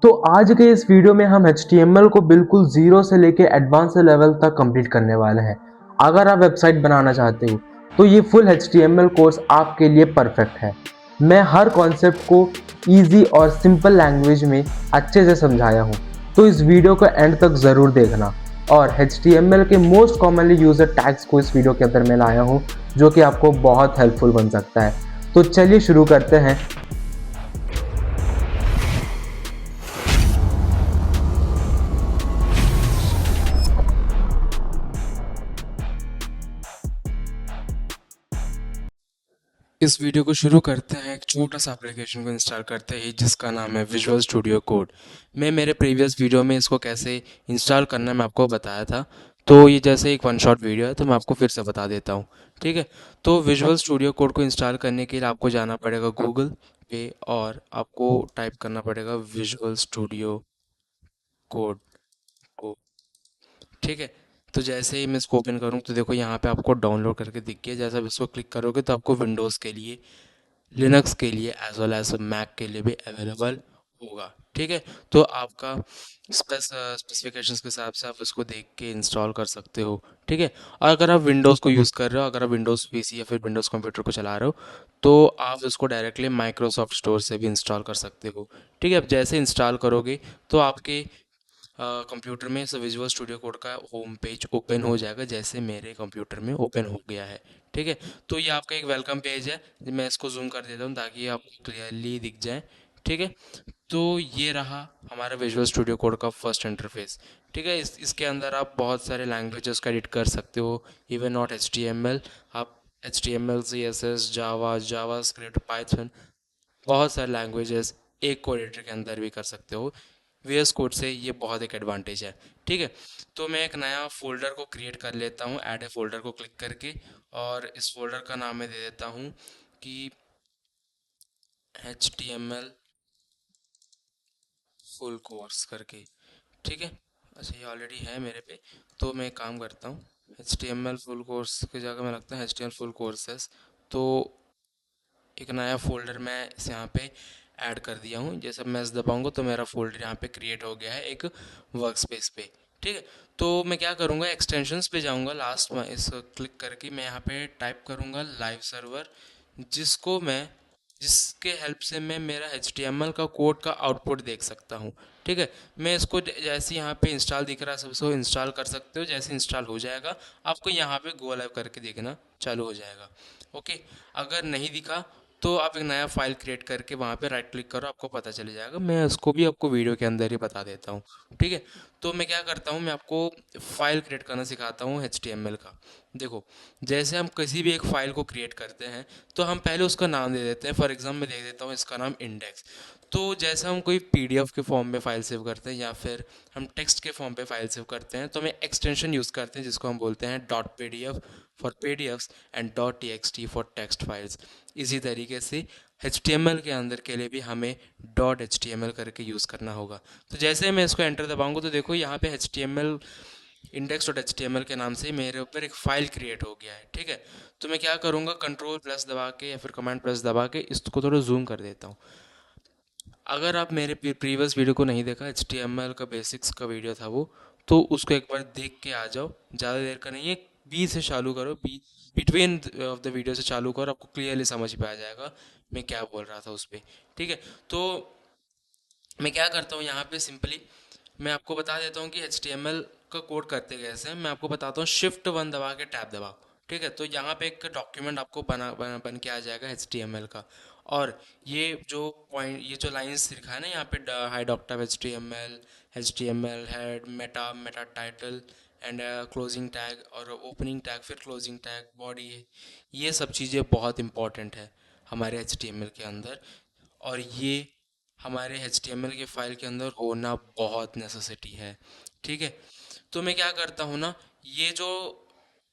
तो आज के इस वीडियो में हम HTML को बिल्कुल ज़ीरो से लेके एडवांस लेवल तक कंप्लीट करने वाले हैं। अगर आप वेबसाइट बनाना चाहते हो तो ये फुल HTML कोर्स आपके लिए परफेक्ट है। मैं हर कॉन्सेप्ट को इजी और सिंपल लैंग्वेज में अच्छे से समझाया हूँ, तो इस वीडियो को एंड तक ज़रूर देखना। और HTML के मोस्ट कॉमनली यूजर टैग्स को इस वीडियो के अंदर मैं लाया हूँ, जो कि आपको बहुत हेल्पफुल बन सकता है। तो चलिए शुरू करते हैं। इस वीडियो को शुरू करते हैं एक छोटा सा एप्लीकेशन को इंस्टॉल करते हैं जिसका नाम है विजुअल स्टूडियो कोड। मैं मेरे प्रीवियस वीडियो में इसको कैसे इंस्टॉल करना है मैं आपको बताया था। तो ये जैसे एक वन शॉट वीडियो है तो मैं आपको फिर से बता देता हूँ। ठीक है। तो विजुअल स्टूडियो कोड को इंस्टॉल करने के लिए आपको जाना पड़ेगा गूगल पे और आपको टाइप करना पड़ेगा विजुअल स्टूडियो कोड को। ठीक है। तो जैसे ही मैं इसको ओपन करूँ तो देखो यहाँ पे आपको डाउनलोड करके दिख गया। जैसा आप इसको क्लिक करोगे तो आपको विंडोज़ के लिए, लिनक्स के लिए एज वेल एज मैक के लिए भी अवेलेबल होगा। ठीक है। तो आपका स्पेसिफिकेशंस के हिसाब से आप इसको देख के इंस्टॉल कर सकते हो। ठीक है। और अगर आप विंडोज़ को यूज़ कर रहे हो, अगर आप विंडोज़ पीसी या फिर विंडोज़ कंप्यूटर को चला रहे हो तो आप इसको डायरेक्टली माइक्रोसॉफ्ट स्टोर से भी इंस्टॉल कर सकते हो। ठीक है। अब जैसे इंस्टॉल करोगे तो आपके कंप्यूटर में इस विजुअल स्टूडियो कोड का होम पेज ओपन हो जाएगा, जैसे मेरे कंप्यूटर में ओपन हो गया है। ठीक है। तो ये आपका एक वेलकम पेज है। मैं इसको जूम कर देता हूँ ताकि ये आपको क्लियरली दिख जाए। ठीक है। तो ये रहा हमारा विजुअल स्टूडियो कोड का फर्स्ट इंटरफेस। ठीक है। इसके अंदर आप बहुत सारे लैंग्वेजेस का एडिट कर सकते हो। इवन नॉट HTML, आप HTML, CSS, जावा स्क्रिप्ट, पाइथन, बहुत सारे लैंग्वेजेस एक कोड एडिटर के अंदर भी कर सकते हो। VS कोड से ये बहुत एक एडवांटेज है। ठीक है। तो मैं एक नया फोल्डर को क्रिएट कर लेता हूँ ऐड ए फोल्डर को क्लिक करके, और इस फोल्डर का नाम मैं दे देता हूँ कि HTML फुल कोर्स करके। ठीक है। अच्छा, ये ऑलरेडी है मेरे पे। तो मैं एक काम करता हूँ, HTML फुल कोर्स की जगह मैं लगता है HTML फुल कोर्सेस। तो एक नया फ़ोल्डर मैं इस यहाँ पे ऐड कर दिया हूँ। जैसे मैं इस दबाऊँगा तो मेरा फ़ोल्डर यहाँ पे क्रिएट हो गया है एक वर्क स्पेस पे। ठीक है। तो मैं क्या करूँगा, एक्सटेंशंस पे जाऊँगा, लास्ट में इस क्लिक करके मैं यहाँ पे टाइप करूँगा लाइव सर्वर, जिसको मैं जिसके हेल्प से मैं मेरा HTML का कोड का आउटपुट देख सकता हूँ। ठीक है। मैं इसको जैसे यहाँ पे इंस्टॉल दिख रहा है सबसे इंस्टॉल कर सकते हो। जैसे इंस्टॉल हो जाएगा आपको यहाँ पे गो लाइव करके देखना चालू हो जाएगा। ओके। अगर नहीं दिखा तो आप एक नया फाइल क्रिएट करके वहाँ पे राइट क्लिक करो, आपको पता चल जाएगा। मैं उसको भी आपको वीडियो के अंदर ही बता देता हूँ। ठीक है। तो मैं क्या करता हूँ, मैं आपको फाइल क्रिएट करना सिखाता हूँ HTML का। देखो, जैसे हम किसी भी एक फाइल को क्रिएट करते हैं तो हम पहले उसका नाम दे देते हैं। फॉर एग्जाम्पल मैं दे देता हूँ इसका नाम इंडेक्स। तो जैसे हम कोई PDF के फॉर्म में फाइल सेव करते हैं या फिर हम टेक्स्ट के फॉर्म पे फाइल सेव करते हैं तो हमें एक्सटेंशन यूज़ करते हैं जिसको हम बोलते हैं .pdf for PDFs and .txt for text files. इसी तरीके से HTML के अंदर के लिए भी हमें .html करके यूज़ करना होगा। तो जैसे मैं इसको एंटर दबाऊंगा तो देखो यहाँ पे HTML index.html के नाम से मेरे ऊपर एक फ़ाइल क्रिएट हो गया है। ठीक है। तो मैं क्या करूँगा, कंट्रोल प्लस दबा के या फिर कमांड प्लस दबा के इसको थोड़ा जूम कर देता हूँ। अगर आप मेरे प्रीवियस वीडियो को नहीं देखा, HTML का बेसिक्स का वीडियो था वो, तो उसको एक बार देख के आ जाओ। ज़्यादा देर का नहीं है, बी से चालू करो, be between of the video से चालू करो, आपको क्लियरली समझ में आ जाएगा मैं क्या बोल रहा था उस पर। ठीक है। तो मैं क्या करता हूँ यहाँ पे सिंपली मैं आपको बता देता हूँ कि HTML का कोड करते कैसे हैं। मैं आपको बताता हूँ, Shift 1 दबा के टैब दबाओ। ठीक है। तो यहाँ पे एक डॉक्यूमेंट आपको बन के आ जाएगा HTML का। और ये जो लाइंस लिखा है ना यहाँ पे, हाइड ऑक्टाव HTML head meta title and closing tag और ओपनिंग टैग, फिर क्लोजिंग टैग, बॉडी है, ये सब चीज़ें बहुत इंपॉर्टेंट है हमारे HTML के अंदर। और ये हमारे HTML के फाइल के अंदर होना बहुत नेसेसिटी है। ठीक है। तो मैं क्या करता हूँ ना, ये जो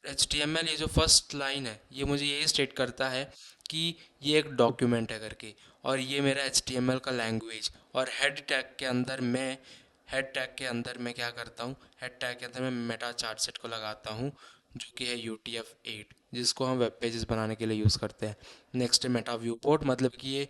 HTML, ये जो फर्स्ट लाइन है, ये मुझे यही स्टेट करता है कि ये एक डॉक्यूमेंट है करके, और ये मेरा HTML का लैंग्वेज। और हेड टैग के अंदर मैं क्या करता हूँ, हेड टैग के अंदर मैं मेटा चार्ट सेट को लगाता हूँ, जो कि है UTF-8, जिसको हम वेब पेजेस बनाने के लिए यूज़ करते हैं। नेक्स्ट है मेटा व्यू पोर्ट, मतलब कि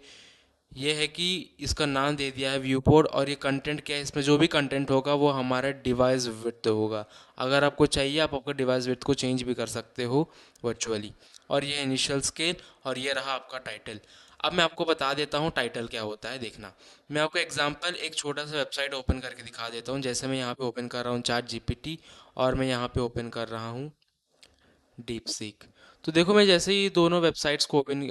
ये है कि इसका नाम दे दिया है व्यू पोर्ट, और ये कंटेंट क्या है, इसमें जो भी कंटेंट होगा वो हमारा डिवाइस विड्थ होगा। अगर आपको चाहिए आप आपका डिवाइस विड्थ को चेंज भी कर सकते हो वर्चुअली। और ये इनिशियल स्केल, और ये रहा आपका टाइटल। अब मैं आपको बता देता हूँ टाइटल क्या होता है, देखना। मैं आपको एग्जांपल एक छोटा सा वेबसाइट ओपन करके दिखा देता हूँ। जैसे मैं यहाँ पे ओपन कर रहा हूँ चैट जीपीटी, और मैं यहाँ पे ओपन कर रहा हूँ डीप सीक। तो देखो मैं जैसे ही दोनों वेबसाइट्स को ओपन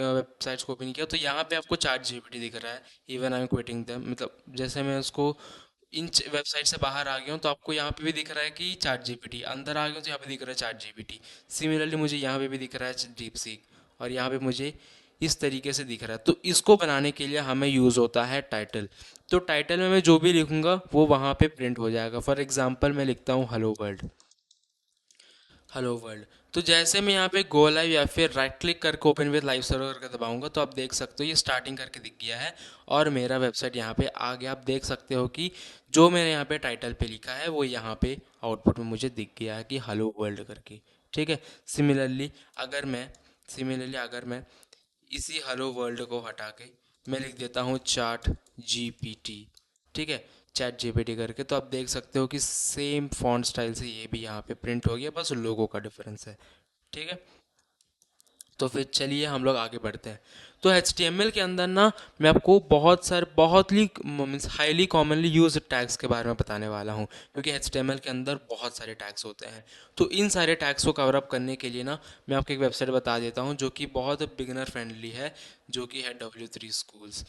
किया, तो यहाँ पे आपको चैट जीपीटी दिख रहा है। Even I am quitting them, मतलब जैसे मैं उसको इन वेबसाइट से बाहर आ गया हूँ, तो आपको यहाँ पे भी दिख रहा है कि चैट जीपीटी, अंदर आ गया हूँ तो यहाँ पे दिख रहा है चैट जीपीटी। सिमिलरली मुझे यहाँ पे भी दिख रहा है डीप सीक, और यहाँ पे मुझे इस तरीके से दिख रहा है। तो इसको बनाने के लिए हमें यूज़ होता है टाइटल। तो टाइटल में मैं जो भी लिखूंगा वो वहाँ पे प्रिंट हो जाएगा। फॉर एग्जाम्पल मैं लिखता हूँ हेलो वर्ल्ड। Hello world. तो जैसे मैं यहाँ पे गो लाइव या फिर राइट क्लिक करके ओपन विद लाइव सर्वर करके दबाऊंगा, तो आप देख सकते हो ये स्टार्टिंग करके दिख गया है, और मेरा वेबसाइट यहाँ पे आ गया। आप देख सकते हो कि जो मैंने यहाँ पे टाइटल पे लिखा है वो यहाँ पे आउटपुट में मुझे दिख गया है कि हेलो वर्ल्ड करके। ठीक है। सिमिलरली अगर मैं अगर मैं इसी हेलो वर्ल्ड को हटा के मैं लिख देता हूँ चार्ट जीपीटी, ठीक है, चैट जीपीटी करके, तो आप देख सकते हो कि सेम फॉन्ट स्टाइल से ये भी यहाँ पे प्रिंट हो गया, बस लोगो का डिफरेंस है। ठीक है। तो फिर चलिए हम लोग आगे बढ़ते हैं। तो HTML के अंदर ना मैं आपको बहुत ही means highly commonly use tags के बारे में बताने वाला हूँ, क्योंकि HTML के अंदर बहुत सारे टैग्स होते हैं। तो इन सारे टैग्स को कवर अप करने के लिए ना मैं आपको एक वेबसाइट बता देता हूँ जो कि बहुत बिगिनर फ्रेंडली है, जो कि है W3 Schools।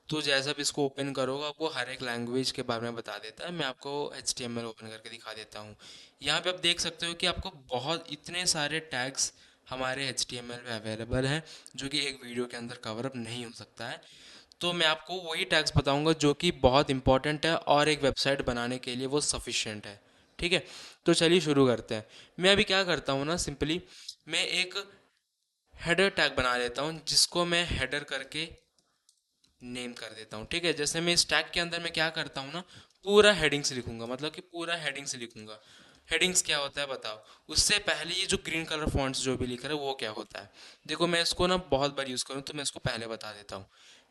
तो जैसा भी इसको ओपन करोगे आपको हर एक लैंग्वेज के बारे में बता देता है। मैं आपको HTML ओपन करके दिखा देता हूँ। यहाँ पे आप देख सकते हो कि आपको बहुत इतने सारे टैग्स हमारे HTML में अवेलेबल हैं, जो कि एक वीडियो के अंदर कवर अप नहीं हो सकता है। तो मैं आपको वही टैग्स बताऊंगा जो कि बहुत इंपॉर्टेंट है और एक वेबसाइट बनाने के लिए वो सफिशिएंट है। ठीक है। तो चलिए शुरू करते हैं। मैं अभी क्या करता हूँ ना, सिंपली मैं एक हेडर टैग बना लेता हूँ, जिसको मैं हेडर करके नेम कर देता हूँ। ठीक है। जैसे मैं इस टैग के अंदर मैं क्या करता हूँ ना, पूरा हेडिंग्स लिखूंगा, मतलब कि पूरा हेडिंग्स लिखूंगा। हेडिंग्स क्या होता है बताओ। उससे पहले ये जो ग्रीन कलर फॉन्ट्स जो भी लिख रहा है वो क्या होता है। देखो मैं इसको ना बहुत बार यूज़ करूँ, तो मैं इसको पहले बता देता हूँ।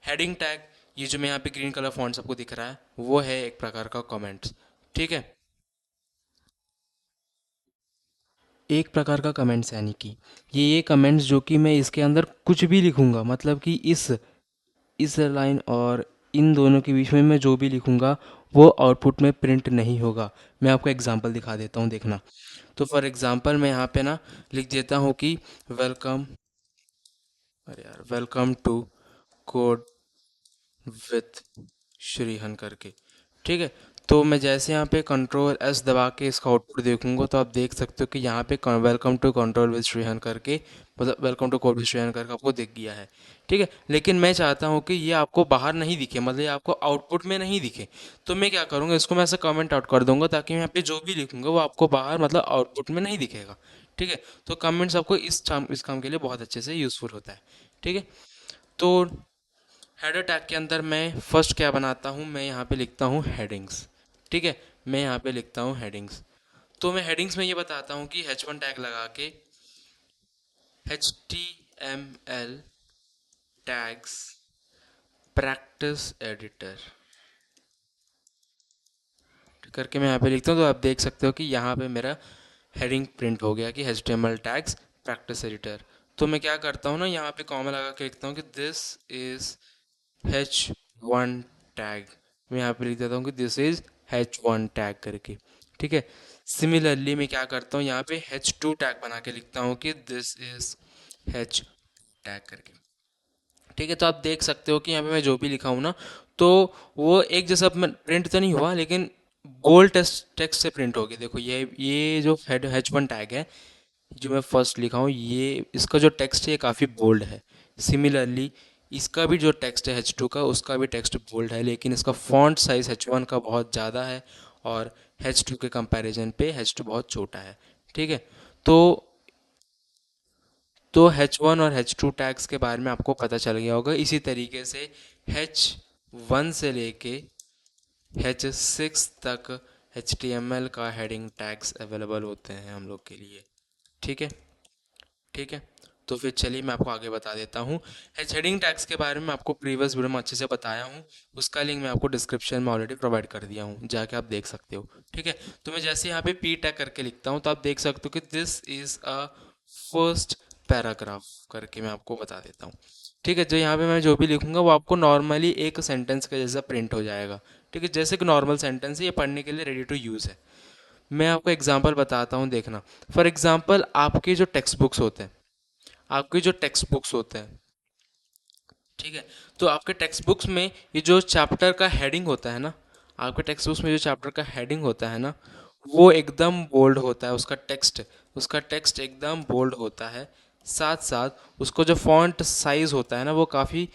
हेडिंग टैग, ये जो मैं यहाँ पे ग्रीन कलर फॉन्ट्स आपको दिख रहा है, वो है एक प्रकार का कमेंट्स। ठीक है। एक प्रकार का कमेंट्स यानी कि ये कमेंट्स जो कि मैं इसके अंदर कुछ भी लिखूंगा, मतलब कि इस लाइन और इन दोनों के बीच में मैं जो भी लिखूंगा वो आउटपुट में प्रिंट नहीं होगा। मैं आपको एग्जांपल दिखा देता हूँ, देखना। तो फॉर एग्जांपल मैं यहाँ पे ना लिख देता हूँ कि वेलकम, अरे यार, वेलकम टू कोड विथ श्रीहन करके। ठीक है। तो मैं जैसे यहाँ पे कंट्रोल एस दबा के इसका आउटपुट देखूंगा, तो आप देख सकते हो कि यहाँ पे वेलकम टू कंट्रोल विद श्रीहन करके, मतलब वेलकम टू कोड विद श्रीहन करके आपको दिख गया है। ठीक है। लेकिन मैं चाहता हूँ कि ये आपको बाहर नहीं दिखे, मतलब ये आपको आउटपुट में नहीं दिखे। तो मैं क्या करूँगा, इसको मैं ऐसे कमेंट आउट कर दूंगा, ताकि मैं यहाँ पे जो भी लिखूंगा वो आपको बाहर मतलब आउटपुट में नहीं दिखेगा। ठीक है। तो कमेंट्स आपको इस काम के लिए बहुत अच्छे से यूज़फुल होता है। ठीक है। तो हेडर टैग के अंदर मैं फर्स्ट क्या बनाता हूँ, मैं यहाँ पे लिखता हूँ हेडिंग्स। ठीक है। मैं यहाँ पे लिखता हूँ हेडिंग्स। तो मैं हेडिंग्स में ये बताता हूँ कि H1 टैग लगा के HTML टैग्स प्रैक्टिस एडिटर करके मैं यहाँ पे लिखता हूँ। तो आप देख सकते हो कि यहाँ पे मेरा हेडिंग प्रिंट हो गया कि HTML टैग्स प्रैक्टिस एडिटर। तो मैं क्या करता हूँ ना, यहाँ पे कॉमा लगा के लिखता हूँ कि दिस इज H1 टैग। मैं यहाँ पे लिख देता हूँ कि दिस इज H1 टैग करके। ठीक है। सिमिलरली मैं क्या करता हूँ, यहाँ पे H2 टैग बना के लिखता हूँ कि दिस इज H टैग करके। ठीक है। तो आप देख सकते हो कि यहाँ पे मैं जो भी लिखा हूँ ना, तो वो एक जैसा प्रिंट तो नहीं हुआ, लेकिन बोल्ड टेक्स्ट से प्रिंट हो गया। देखो ये जो H1 टैग है जो मैं फर्स्ट लिखा हूँ, ये इसका जो टेक्स्ट है ये काफ़ी बोल्ड है। सिमिलरली इसका भी जो टेक्स्ट है H2 का, उसका भी टेक्स्ट बोल्ड है, लेकिन इसका फॉन्ट साइज H1 का बहुत ज़्यादा है, और H2 के कंपैरिजन पे H2 बहुत छोटा है। ठीक है। तो H1 और H2 टैग्स के बारे में आपको पता चल गया होगा। इसी तरीके से H1 से लेके H6 तक HTML का हेडिंग टैग्स अवेलेबल होते हैं हम लोग के लिए। ठीक है। ठीक है। तो फिर चलिए मैं आपको आगे बता देता हूँ। हेडिंग टैग्स के बारे में आपको प्रीवियस वीडियो में अच्छे से बताया हूँ, उसका लिंक मैं आपको डिस्क्रिप्शन में ऑलरेडी प्रोवाइड कर दिया हूँ, जाके आप देख सकते हो। ठीक है, तो मैं जैसे यहाँ पे पी टैग करके लिखता हूँ तो आप देख सकते हो कि this is a first paragraph करके मैं आपको बता देता हूँ। ठीक है, जो यहाँ पे मैं जो भी लिखूंगा वो आपको नॉर्मली एक सेंटेंस के जैसा प्रिंट हो जाएगा। ठीक है, जैसे कि नॉर्मल सेंटेंस है, ये पढ़ने के लिए रेडी टू यूज़ है। मैं आपको एग्जांपल बताता हूँ, देखना। फॉर एग्जांपल आपके जो टेक्स्ट बुक्स होते हैं, आपके जो टेक्स्ट बुक्स होते हैं, ठीक है, तो आपके टेक्स्ट बुक्स में ये जो चैप्टर का हेडिंग होता है ना, आपके टेक्स्ट बुक्स में जो चैप्टर का हेडिंग होता है ना, वो एकदम बोल्ड होता है, उसका टेक्स्ट एकदम बोल्ड होता है। साथ साथ उसको जो फॉन्ट साइज होता है ना, वो काफ़ी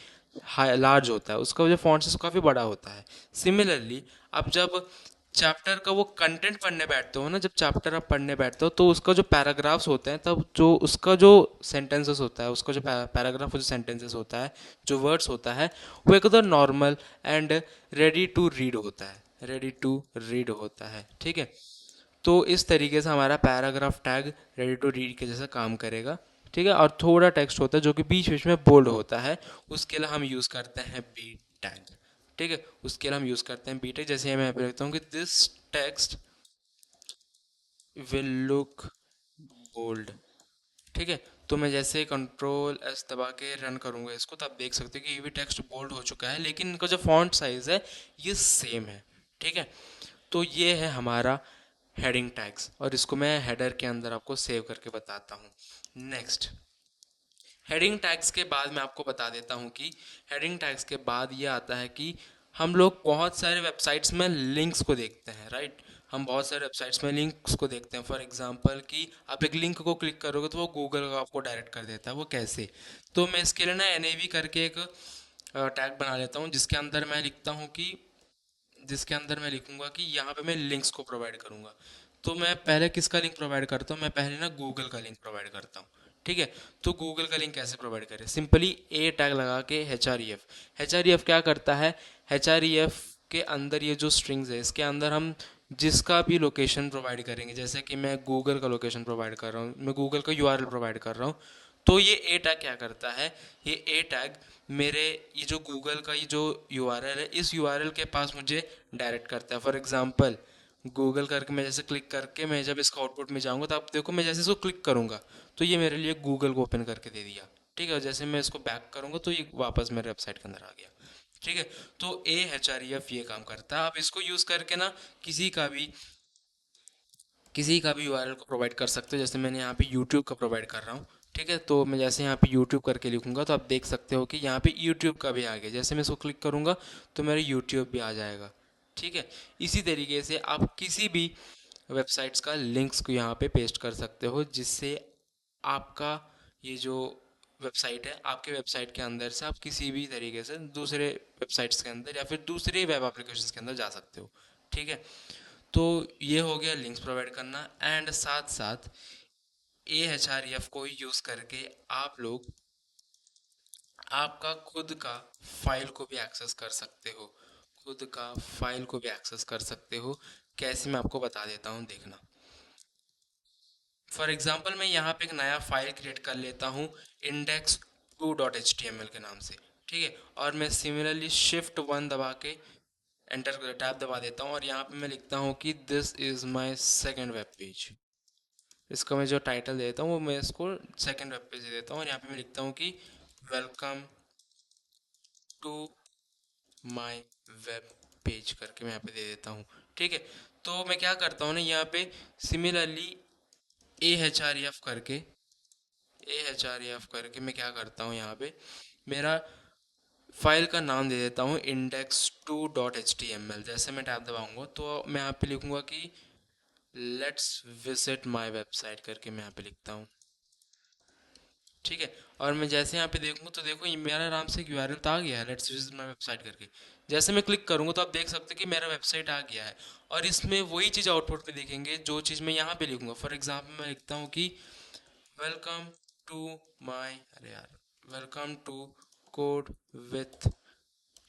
हाई लार्ज होता है, उसका जो फॉन्ट साइज काफ़ी बड़ा होता है। सिमिलरली आप जब चैप्टर का वो कंटेंट पढ़ने बैठते हो ना, जब चैप्टर आप पढ़ने बैठते हो तो उसका जो पैराग्राफ्स होते हैं, तब जो उसका जो सेंटेंसेस होता है, उसका जो पैराग्राफ जो सेंटेंसेस होता है, जो वर्ड्स होता है, वो एकदम normal and ready to read होता है, रेडी टू रीड होता है। ठीक है, तो इस तरीके से हमारा paragraph tag ready to read के जैसा काम करेगा। ठीक है, और थोड़ा टेक्स्ट होता है जो कि बीच बीच में बोल्ड होता है, उसके लिए हम यूज़ करते हैं बी टैग। ठीक है, उसके लिए हम यूज़ करते हैं बी टैग। जैसे मैं यहाँ पे लिखता हूँ कि this text will look bold. ठीक है, तो मैं जैसे कंट्रोल एस दबा के रन करूँगा इसको, तो आप देख सकते हो कि ये भी टेक्स्ट बोल्ड हो चुका है, लेकिन इनका जो फॉन्ट साइज़ है ये सेम है। ठीक है, तो ये है हमारा हेडिंग टैग्स, और इसको मैं हेडर के अंदर आपको सेव करके बताता हूँ। नेक्स्ट, हेडिंग टैग्स के बाद मैं आपको बता देता हूँ कि हेडिंग टैग्स के बाद ये आता है कि हम लोग बहुत सारे वेबसाइट्स में लिंक्स को देखते हैं, राइट। हम बहुत सारे वेबसाइट्स में लिंक्स को देखते हैं। फॉर एग्जांपल कि आप एक लिंक को क्लिक करोगे तो वो गूगल का आपको डायरेक्ट कर देता है। वो कैसे? तो मैं इसके लिए ना NAV करके एक टैग बना लेता हूँ, जिसके अंदर मैं लिखूंगा कि यहाँ पे मैं लिंक्स को प्रोवाइड करूंगा। तो मैं पहले किसका लिंक प्रोवाइड करता हूँ? मैं पहले ना गूगल का लिंक प्रोवाइड करता हूँ। ठीक है, तो गूगल का लिंक कैसे प्रोवाइड करें? सिंपली ए टैग लगा के एच आर ई एफ क्या करता है? एच के अंदर ये जो स्ट्रिंग्स है, इसके अंदर हम जिसका भी लोकेशन प्रोवाइड करेंगे, जैसे कि मैं गूगल का लोकेशन प्रोवाइड कर रहा हूँ, मैं गूगल का URL प्रोवाइड कर रहा हूँ, तो ये ए टैग क्या करता है? ये ए टैग मेरे ये जो गूगल का ये जो URL है, इस URL के पास मुझे डायरेक्ट करता है। फॉर एग्जांपल गूगल करके मैं जैसे क्लिक करके मैं जब इसका आउटपुट में जाऊंगा, तो आप देखो मैं जैसे इसको क्लिक करूंगा तो ये मेरे लिए गूगल को ओपन करके दे दिया। ठीक है, और जैसे मैं इसको बैक करूंगा तो ये वापस मेरे वेबसाइट के अंदर आ गया। ठीक है, तो AHREF ये काम करता है। आप इसको यूज़ करके ना किसी का भी URL को प्रोवाइड कर सकते हो। जैसे मैंने यहाँ पे यूट्यूब का प्रोवाइड कर रहा हूँ। ठीक है, तो मैं जैसे यहाँ पे यूट्यूब करके लिखूंगा तो आप देख सकते हो कि यहाँ पे यूट्यूब का भी आ गया। जैसे मैं इसको क्लिक करूँगा तो मेरा यूट्यूब भी आ जाएगा। ठीक है, इसी तरीके से आप किसी भी वेबसाइट्स का लिंक्स को यहाँ पे पेस्ट कर सकते हो, जिससे आपका ये जो वेबसाइट है, आपके वेबसाइट के अंदर से आप किसी भी तरीके से दूसरे वेबसाइट्स के अंदर या फिर दूसरे वेब एप्लीकेशंस के अंदर जा सकते हो। ठीक है, तो ये हो गया लिंक्स प्रोवाइड करना। एंड साथ साथ AHREF को यूज़ करके आप लोग आपका खुद का फाइल को भी एक्सेस कर सकते हो, खुद का फाइल को भी एक्सेस कर सकते हो। कैसे, मैं आपको बता देता हूँ, देखना। फॉर एग्जांपल मैं यहाँ पे एक नया फाइल क्रिएट कर लेता हूँ index2.html के नाम से। ठीक है, और मैं सिमिलरली Shift 1 दबा के एंटर टैब दबा देता हूँ, और यहाँ पे मैं लिखता हूँ कि this is my second web page. इसका मैं जो टाइटल देता हूँ वो मैं इसको सेकेंड वेब पेज दे देता हूँ, और यहाँ पे मैं लिखता हूँ कि welcome to my web page करके मैं यहाँ पे दे देता हूँ। ठीक है, तो मैं क्या करता हूँ ना, यहाँ पे similarly A H R F करके मैं क्या करता हूँ, यहाँ पे मेरा फाइल का नाम दे देता हूँ index2.html। जैसे मैं टैब दबाऊंगा तो मैं यहाँ पे लिखूंगा कि लेट्स विजिट माई वेबसाइट करके मैं यहाँ पे लिखता हूँ। ठीक है, और मैं जैसे यहाँ पे देखूंगा तो देखो ये मेरा आराम से URL तो आ गया है, लेट्स विजिट माई वेबसाइट करके। जैसे मैं क्लिक करूंगा तो आप देख सकते हो कि मेरा वेबसाइट आ गया है, और इसमें वही चीज़ आउटपुट में देखेंगे जो चीज़ मैं यहाँ पे लिखूंगा। फॉर एग्जाम्पल मैं लिखता हूँ कि वेलकम टू माई, अरे यार, वेलकम टू कोड विथ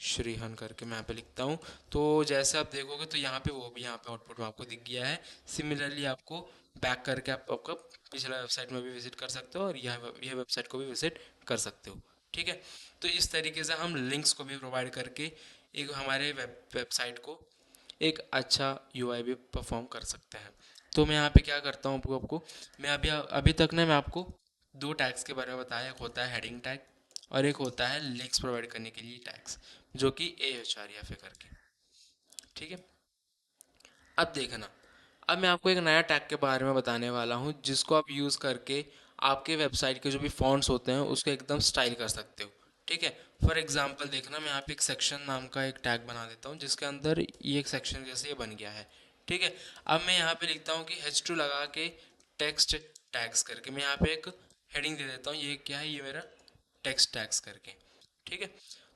श्रीहन करके मैं यहाँ पे लिखता हूँ। तो जैसे आप देखोगे तो यहाँ पे वो भी यहाँ पे आउटपुट में आपको दिख गया है। सिमिलरली आपको बैक करके आप आपका पिछला वेबसाइट में भी विजिट कर सकते हो और यह वेबसाइट को भी विजिट कर सकते हो। ठीक है, तो इस तरीके से हम लिंक्स को भी प्रोवाइड करके एक हमारे वेबसाइट को एक अच्छा यूआई भी परफॉर्म कर सकते हैं। तो मैं यहाँ पे क्या करता हूँ आपको, मैं अभी अभी तक ना मैं आपको दो टैग्स के बारे में बताया। एक होता है हेडिंग टैग और एक होता है लिंक्स प्रोवाइड करने के लिए टैग्स, जो कि AHREFA करके। ठीक है, अब देखना, अब मैं आपको एक नया टैग के बारे में बताने वाला हूँ जिसको आप यूज़ करके आपके वेबसाइट के जो भी फॉन्ट्स होते हैं उसको एकदम स्टाइल कर सकते हो। ठीक है, फॉर एग्जांपल देखना, मैं यहाँ पे एक सेक्शन नाम का एक टैग बना देता हूँ जिसके अंदर ये एक सेक्शन जैसे ये बन गया है। ठीक है, अब मैं यहाँ पे लिखता हूँ कि H2 लगा के टेक्स्ट टैग्स करके मैं यहाँ पे एक हेडिंग दे देता हूँ। ये क्या है, ये मेरा टेक्स्ट टैग्स करके। ठीक है,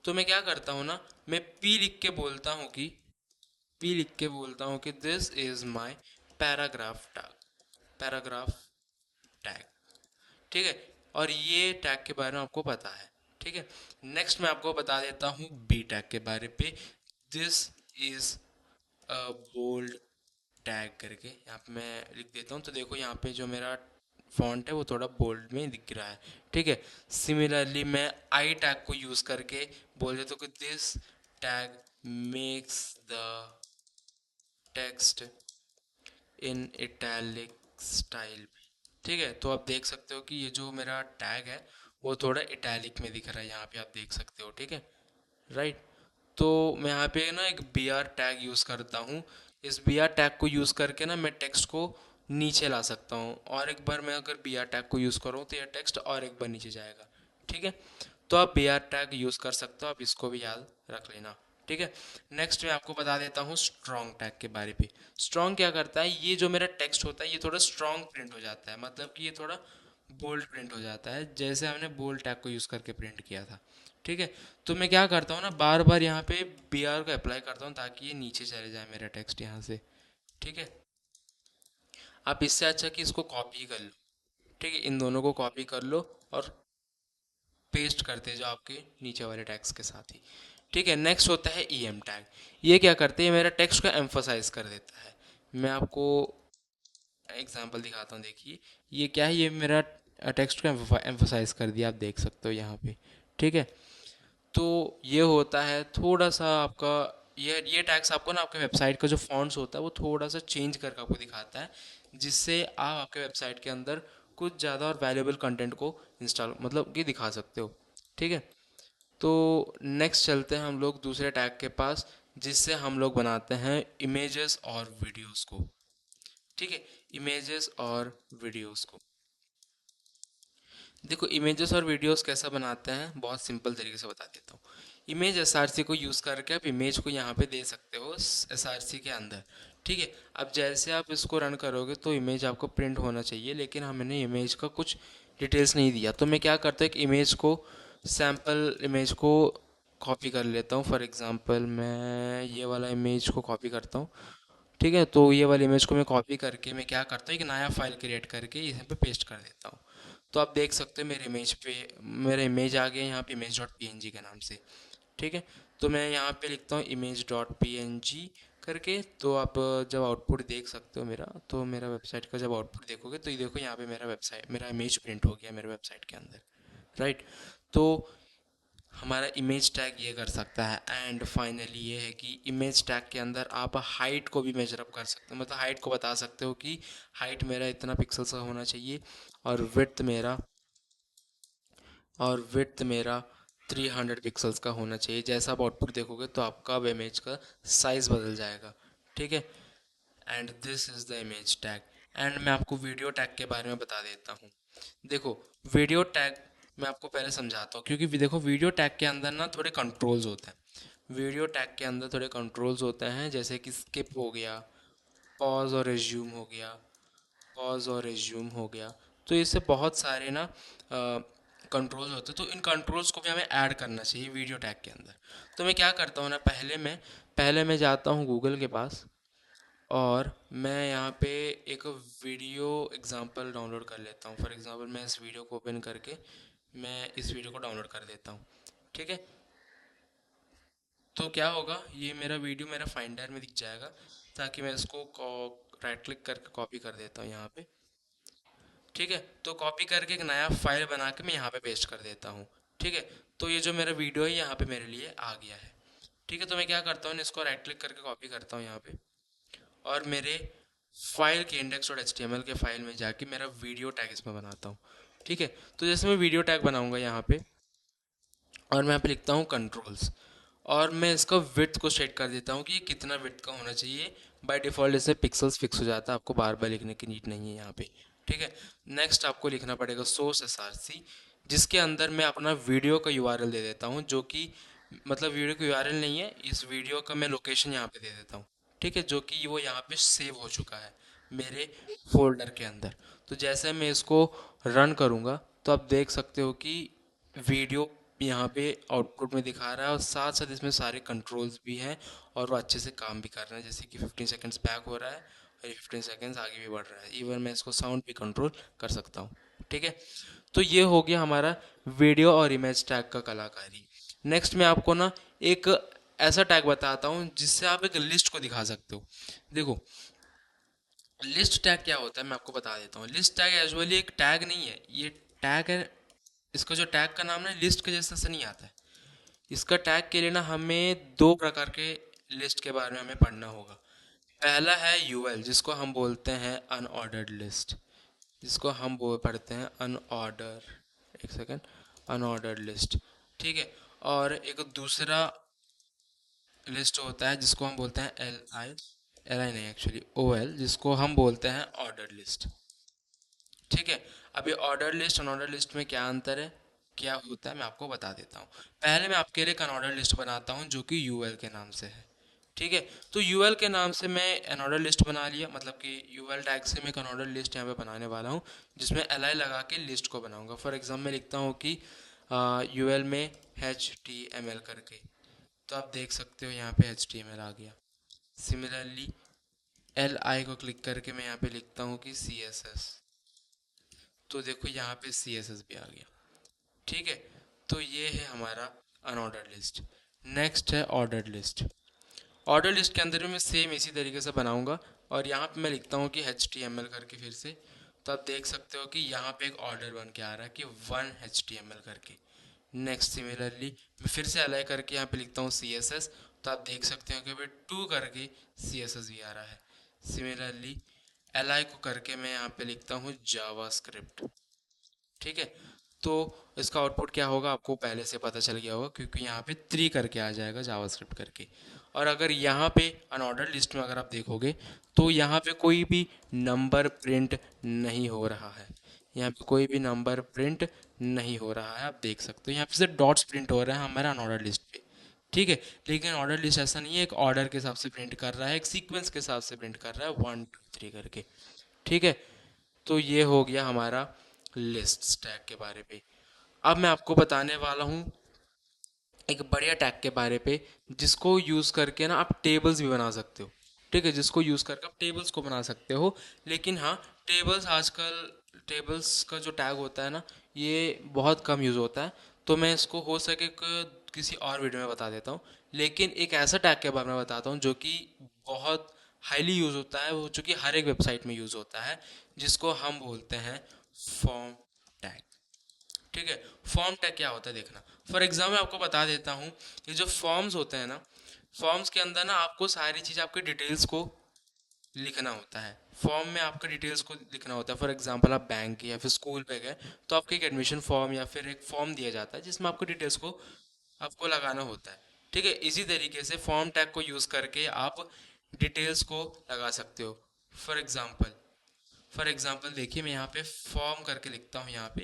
तो मैं क्या करता हूँ ना, मैं P लिख के बोलता हूँ कि this is my paragraph tag. ठीक है, और ये टैग के बारे में आपको पता है। ठीक है, नेक्स्ट मैं आपको बता देता हूँ बी टैग के बारे पे। This is a bold tag करके यहाँ पे मैं लिख देता हूँ। तो देखो यहाँ पे जो मेरा फॉन्ट है वो थोड़ा बोल्ड में दिख रहा है। ठीक है, सिमिलरली मैं आई टैग को यूज़ करके बोल देता हूँ कि this tag makes the text in italic style. ठीक है, तो आप देख सकते हो कि ये जो मेरा टैग है वो थोड़ा इटैलिक में दिख रहा है, यहाँ पे आप देख सकते हो। ठीक है, राइट। तो मैं यहाँ पे ना एक बी आर टैग यूज़ करता हूँ। इस बी आर टैग को यूज़ करके ना मैं टेक्स्ट को नीचे ला सकता हूँ, और एक बार मैं अगर बी आर टैग को यूज़ करूँ तो यह टेक्स्ट और एक बार नीचे जाएगा। ठीक है, तो आप बी आर टैग यूज़ कर सकते हो, आप इसको भी याद रख लेना। ठीक है, नेक्स्ट मैं आपको बता देता हूँ स्ट्रॉन्ग टैग के बारे पे। स्ट्रॉन्ग क्या करता है, ये जो मेरा टेक्स्ट होता है ये थोड़ा स्ट्रॉन्ग प्रिंट हो जाता है, मतलब कि ये थोड़ा बोल्ड प्रिंट हो जाता है जैसे हमने बोल्ड टैग को यूज़ करके प्रिंट किया था। ठीक है, तो मैं क्या करता हूँ ना, बार बार यहाँ पे बी आर को अप्लाई करता हूँ ताकि ये नीचे चले जाए मेरा टेक्स्ट यहाँ से। ठीक है, आप इससे अच्छा कि इसको कॉपी कर लो। ठीक है, इन दोनों को कॉपी कर लो और पेस्ट करते जाओ आपके नीचे वाले टैग्स के साथ ही। ठीक है, नेक्स्ट होता है ई एम टैग। ये क्या करते हैं, मेरा टेक्स्ट को एम्फोसाइज कर देता है। मैं आपको एग्जांपल दिखाता हूँ, देखिए ये क्या है, ये मेरा टेक्स्ट को एम्फोसाइज कर दिया, आप देख सकते हो यहाँ पे। ठीक है, तो ये होता है थोड़ा सा आपका, ये टैग्स आपको ना आपके वेबसाइट का जो फॉन्ट्स होता है वो थोड़ा सा चेंज करके आपको दिखाता है, जिससे आप आपके वेबसाइट के अंदर कुछ ज़्यादा और वैल्यूएबल कंटेंट को इंस्टॉल मतलब कि दिखा सकते हो। ठीक है, तो नेक्स्ट चलते हैं हम लोग दूसरे टैग के पास, जिससे हम लोग बनाते हैं इमेजेस और वीडियोस को। ठीक है, इमेजेस और वीडियोस को देखो, इमेजेस और वीडियोस कैसा बनाते हैं, बहुत सिंपल तरीके से बता देता हूँ। इमेज एसआरसी को यूज़ करके आप इमेज को यहाँ पे दे सकते हो एसआरसी के अंदर। ठीक है, अब जैसे आप इसको रन करोगे तो इमेज आपको प्रिंट होना चाहिए, लेकिन हमने इमेज का कुछ डिटेल्स नहीं दिया। तो मैं क्या करता हूँ, एक इमेज को, सैम्पल इमेज को कॉपी कर लेता हूँ। फॉर एग्ज़ाम्पल मैं ये वाला इमेज को कॉपी करता हूँ। ठीक है, तो ये वाली इमेज को मैं कॉपी करके मैं क्या करता हूँ, एक नया फाइल क्रिएट करके यहाँ पे पेस्ट कर देता हूँ। तो आप देख सकते हो मेरे इमेज पे मेरा इमेज आ गया यहाँ पे image dot P N G के नाम से। ठीक है, तो मैं यहाँ पे लिखता हूँ image dot P N G करके। तो आप जब आउटपुट देख सकते हो मेरा, तो मेरा वेबसाइट का जब आउटपुट देखोगे तो ये देखो यहाँ पे मेरा वेबसाइट, मेरा इमेज प्रिंट हो गया मेरे वेबसाइट के अंदर। राइट, तो हमारा इमेज टैग ये कर सकता है। एंड फाइनली ये है कि इमेज टैग के अंदर आप हाइट को भी मेजर अप कर सकते हो, मतलब हाइट को बता सकते हो कि हाइट मेरा इतना पिक्सल्स का होना चाहिए, और विड्थ मेरा 300 पिक्सल्स का होना चाहिए। जैसा आप आउटपुट देखोगे तो आपका अब इमेज का साइज़ बदल जाएगा। ठीक है, and this is the image tag. And मैं आपको वीडियो टैग के बारे में बता देता हूँ। देखो, वीडियो टैग मैं आपको पहले समझाता हूँ, क्योंकि देखो वीडियो टैग के अंदर ना थोड़े कंट्रोल्स होते हैं। वीडियो टैग के अंदर थोड़े कंट्रोल्स होते हैं, जैसे कि स्किप हो गया, पॉज और रिज्यूम हो गया, तो इससे बहुत सारे ना कंट्रोल्स होते हैं। तो इन कंट्रोल्स को भी हमें ऐड करना चाहिए वीडियो टैग के अंदर। तो मैं क्या करता हूँ ना, पहले मैं जाता हूँ गूगल के पास, और मैं यहाँ पे एक वीडियो एग्जांपल डाउनलोड कर लेता हूँ। फॉर एग्जांपल मैं इस वीडियो को ओपन करके मैं इस वीडियो को डाउनलोड कर देता हूँ। ठीक है, तो क्या होगा, ये मेरा वीडियो मेरा फाइंडर में दिख जाएगा, ताकि मैं इसको राइट क्लिक करके कॉपी कर देता हूँ यहाँ पे। ठीक है, तो कॉपी करके एक नया फाइल बना के मैं यहाँ पे पेस्ट कर देता हूँ। ठीक है, तो ये जो मेरा वीडियो है यहाँ पे मेरे लिए आ गया है। ठीक है, तो मैं क्या करता हूँ, इसको राइट क्लिक करके कॉपी करता हूँ यहाँ पे, और मेरे फाइल के index.html के फाइल में जाके मेरा वीडियो टैग इसमें बनाता हूँ। ठीक है, तो जैसे मैं वीडियो टैग बनाऊंगा यहाँ पे, और मैं यहाँ पे लिखता हूँ कंट्रोल्स, और मैं इसका विड्थ को सेट कर देता हूँ कि ये कितना विड्थ का होना चाहिए। बाय डिफ़ॉल्ट इससे पिक्सल्स फिक्स हो जाता है, आपको बार बार लिखने की नीड नहीं है यहाँ पे। ठीक है, नेक्स्ट आपको लिखना पड़ेगा सोर्स src, जिसके अंदर मैं अपना वीडियो का यूआरएल दे देता हूँ, जो कि मतलब वीडियो का यूआरएल नहीं है, इस वीडियो का मैं लोकेशन यहाँ पे दे देता हूँ। ठीक है, जो कि वो यहाँ पे सेव हो चुका है मेरे फोल्डर के अंदर। तो जैसे मैं इसको रन करूँगा, तो आप देख सकते हो कि वीडियो यहाँ पे आउटपुट में दिखा रहा है, और साथ साथ इसमें सारे कंट्रोल्स भी हैं, और वो अच्छे से काम भी कर रहे हैं। जैसे कि 15 सेकंड्स बैक हो रहा है, और ये 15 सेकंड्स आगे भी बढ़ रहा है। इवन मैं इसको साउंड भी कंट्रोल कर सकता हूँ। ठीक है, तो ये हो गया हमारा वीडियो और इमेज टैग का कलाकारी। नेक्स्ट मैं आपको ना एक ऐसा टैग बताता हूँ जिससे आप एक लिस्ट को दिखा सकते हो। देखो, लिस्ट टैग क्या होता है मैं आपको बता देता हूँ। लिस्ट टैग एजुअली एक टैग नहीं है, ये टैग है। इसका जो टैग का नाम है लिस्ट के जैसा से नहीं आता है। इसका टैग के लिए ना हमें दो प्रकार के लिस्ट के बारे में हमें पढ़ना होगा। पहला है यूएल, जिसको हम बोलते हैं अनऑर्डर्ड लिस्ट, जिसको हम बोल पढ़ते हैं अनऑर्डर, एक सेकेंड, अनऑर्डर्ड लिस्ट। ठीक है, और एक दूसरा लिस्ट होता है जिसको हम बोलते हैं एल आई नहीं, एक्चुअली ओ एल, जिसको हम बोलते हैं ऑर्डर लिस्ट। ठीक है, अभी ऑर्डर लिस्ट अनऑर्डर लिस्ट में क्या अंतर है, क्या होता है, मैं आपको बता देता हूँ। पहले मैं आपके लिए एक अनऑर्डर लिस्ट बनाता हूँ जो कि यूएल के नाम से है। ठीक है, तो यूएल के नाम से मैं अनऑर्डर लिस्ट बना लिया, मतलब कि यूएल टैग से मैं एक अनऑर्डर लिस्ट यहाँ पे बनाने वाला हूँ, जिसमें एल लगा के लिस्ट को बनाऊंगा। फॉर एग्जाम्पल मैं लिखता हूँ कि यूएल में HTML करके, तो आप देख सकते हो यहाँ पे HTML आ गया। सिमिलरली LI को क्लिक करके मैं यहाँ पे लिखता हूँ कि CSS, तो देखो यहाँ पे CSS भी आ गया। ठीक है, तो ये है हमारा अनऑर्डर्ड लिस्ट। नेक्स्ट है ऑर्डर्ड लिस्ट। ऑर्डर लिस्ट के अंदर भी मैं सेम इसी तरीके से बनाऊंगा, और यहाँ पे मैं लिखता हूँ कि HTML करके फिर से, तो आप देख सकते हो कि यहाँ पे एक ऑर्डर बन के आ रहा है कि 1 HTML करके। नेक्स्ट सिमिलरली मैं फिर से अलाइ करके यहाँ पे लिखता हूँ CSS, तो आप देख सकते हो कि भाई 2 करके CSS भी आ रहा है। सिमिलरली LI को करके मैं यहाँ पे लिखता हूँ जावास्क्रिप्ट। ठीक है, तो इसका आउटपुट क्या होगा आपको पहले से पता चल गया होगा, क्योंकि यहाँ पे 3 करके आ जाएगा जावास्क्रिप्ट करके। और अगर यहाँ पे अनऑर्डर लिस्ट में अगर आप देखोगे, तो यहाँ पे कोई भी नंबर प्रिंट नहीं हो रहा है। यहाँ पे कोई भी नंबर प्रिंट नहीं हो रहा है, आप देख सकते हो। यहाँ पे सिर्फ डॉट्स प्रिंट हो रहा है हमारा अनऑर्डर लिस्ट पे। ठीक है, लेकिन ऑर्डर लिस्ट ऐसा नहीं है, एक ऑर्डर के हिसाब से प्रिंट कर रहा है, एक सीक्वेंस के हिसाब से प्रिंट कर रहा है, 1 2 3 करके। ठीक है, तो ये हो गया हमारा लिस्ट टैग के बारे में। अब मैं आपको बताने वाला हूँ एक बढ़िया टैग के बारे पे, जिसको यूज़ करके ना आप टेबल्स भी बना सकते हो। ठीक है, जिसको यूज़ करके आप टेबल्स को बना सकते हो। लेकिन हाँ, टेबल्स आजकल, टेबल्स का जो टैग होता है ना, ये बहुत कम यूज़ होता है, तो मैं इसको हो सके किसी और वीडियो में बता देता हूँ। लेकिन एक ऐसा टैग के बारे में बताता हूँ जो कि बहुत हाईली यूज़ होता है, वो जो कि हर एक वेबसाइट में यूज़ होता है, जिसको हम बोलते हैं फॉर्म टैग। ठीक है, फॉर्म टैग क्या होता है देखना। फॉर एग्जाम्पल मैं आपको बता देता हूँ, ये जो फॉर्म्स होते हैं ना, फॉर्म्स के अंदर ना आपको सारी चीज़, आपके डिटेल्स को लिखना होता है। फॉर्म में आपका डिटेल्स को लिखना होता है। फॉर एग्जांपल आप बैंक या फिर स्कूल पे गए, तो आपको एक एडमिशन फॉर्म या फिर एक फॉर्म दिया जाता है, जिसमें आपको डिटेल्स को आपको लगाना होता है। ठीक है, इसी तरीके से फॉर्म टैग को यूज़ करके आप डिटेल्स को लगा सकते हो। फॉर एग्जांपल फॉर एग्जांपल देखिए, मैं यहाँ पे फॉर्म करके लिखता हूँ यहाँ पे,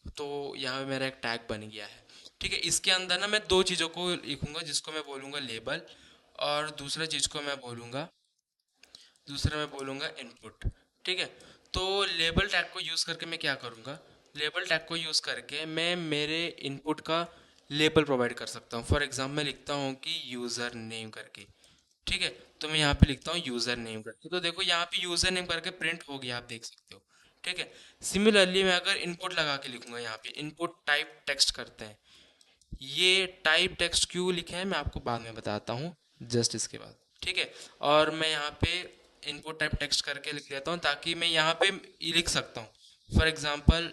तो यहाँ पे मेरा एक टैग बन गया है। ठीक है, इसके अंदर ना मैं दो चीज़ों को लिखूंगा, जिसको मैं बोलूँगा लेबल, और दूसरा मैं बोलूँगा इनपुट। ठीक है, तो लेबल टैग को यूज़ करके मैं क्या करूँगा, लेबल टैग को यूज़ करके मैं मेरे इनपुट का लेबल प्रोवाइड कर सकता हूँ। फॉर एग्जाम्पल मैं लिखता हूँ कि यूज़र नेम करके। ठीक है, तो मैं यहाँ पे लिखता हूँ यूज़र नेम करके, तो देखो यहाँ पे यूज़र नेम करके प्रिंट हो गया, आप देख सकते हो। ठीक है, सिमिलरली मैं अगर इनपुट लगा के लिखूंगा, यहाँ पे इनपुट टाइप टेक्स्ट करते हैं, ये टाइप टेक्स्ट क्यों लिखे हैं मैं आपको बाद में बताता हूँ, जस्ट इसके बाद, ठीक है। और मैं यहाँ पे इनपुट टाइप टेक्स्ट करके लिख देता हूँ ताकि मैं यहाँ पे ये लिख सकता हूँ। फॉर एग्जांपल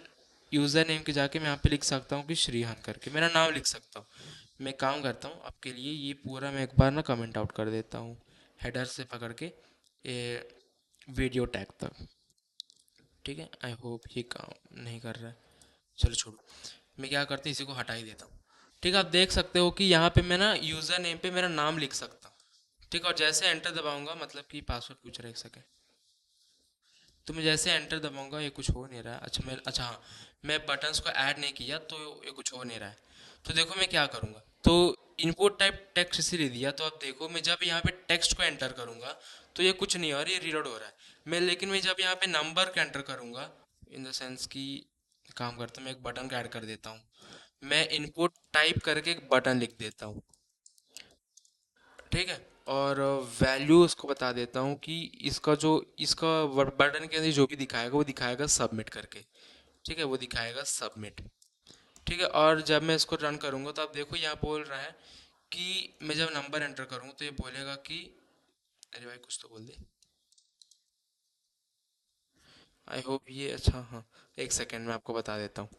यूज़र नेम के जाके मैं यहाँ पे लिख सकता हूँ कि श्रीहान करके मेरा नाम लिख सकता हूँ। मैं काम करता हूँ आपके लिए, ये पूरा मैं एक बार ना कमेंट आउट कर देता हूँ, हेडर से पकड़ के ये वीडियो टैग तक, ठीक है। आई होप ये काम नहीं कर रहा है, चलो छोड़ो। मैं क्या करता हूँ, इसी को हटा ही देता हूँ। ठीक है, आप देख सकते हो कि यहाँ पे मैं ना यूज़र नेम पे मेरा नाम लिख सकता हूँ, ठीक है। और जैसे एंटर दबाऊंगा, मतलब कि पासवर्ड पूछ रहा है, एक सेकेंड, तो मैं जैसे एंटर दबाऊंगा ये कुछ हो नहीं रहा है। अच्छा हाँ, मैं बटन्स को ऐड नहीं किया तो ये कुछ हो नहीं रहा है। तो देखो मैं क्या करूँगा, तो इनपुट टाइप टेक्स्ट इसीलिए दिया, तो अब देखो मैं जब यहाँ पे टेक्स्ट को एंटर करूँगा तो ये कुछ नहीं हो रहा, ये रीलोड हो रहा है। लेकिन मैं जब यहाँ पे नंबर को एंटर करूँगा, इन द सेंस कि काम करता हूँ, मैं एक बटन का ऐड कर देता हूँ। मैं इनपुट टाइप करके एक बटन लिख देता हूँ, ठीक है। और वैल्यू उसको बता देता हूँ कि इसका बटन के अंदर जो भी दिखाएगा वो दिखाएगा सबमिट करके, ठीक है, वो दिखाएगा सबमिट, ठीक है। और जब मैं इसको रन करूँगा तो आप देखो यहाँ बोल रहा है कि मैं जब नंबर एंटर करूँगा तो ये बोलेगा कि, अरे भाई कुछ तो बोल दे, आई होप ये, अच्छा हाँ, एक सेकेंड मैं आपको बता देता हूँ।